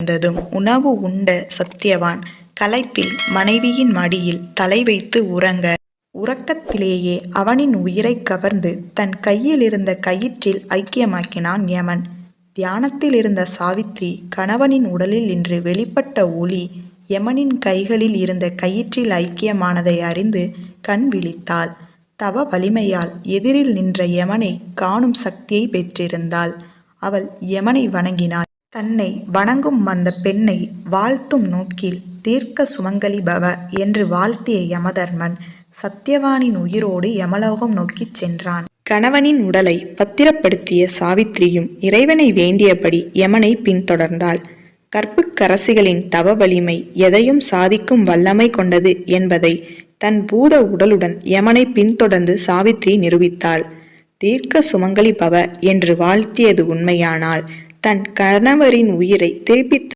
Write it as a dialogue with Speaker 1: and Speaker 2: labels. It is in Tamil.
Speaker 1: இருந்ததும் உணவு உண்ட சத்தியவான் களைப்பில் மனைவியின் மடியில் தலை வைத்து உறங்க, உறக்கத்திலேயே அவனின் உயிரைக் கவர்ந்து தன் கையில் இருந்த கயிற்றில் ஐக்கியமாக்கினான் யமன். தியானத்தில் இருந்த சாவித்திரி கணவனின் உடலில் நின்று வெளிப்பட்ட ஒளி யமனின் கைகளில் இருந்த கயிற்றில் ஐக்கியமானதை அறிந்து கண் விழித்தாள். தவ வலிமையால் எதிரில் நின்ற யமனை காணும் சக்தியை பெற்றிருந்தாள். அவள் யமனை வணங்கினாள். தன்னை வணங்கும் அந்த பெண்ணை வாழ்த்தும் நோக்கில் தீர்க்க சுமங்கலி பவ என்று வாழ்த்திய யமதர்மன் சத்தியவானின் உயிரோடு யமலோகம் நோக்கிச் சென்றான். கணவனின் உடலை பத்திரப்படுத்திய சாவித்திரியும் இறைவனை வேண்டியபடி யமனை பின்தொடர்ந்தாள். கற்புக்கரசிகளின் தவ வலிமை எதையும் சாதிக்கும் வல்லமை கொண்டது என்பதை தன் பூத உடலுடன் யமனை பின்தொடர்ந்து சாவித்திரி நிரூபித்தாள். தீர்க்க சுமங்கலி பவ என்று வாழ்த்தியது உண்மையானால் தன் கணவரின் உயிரை திருப்பி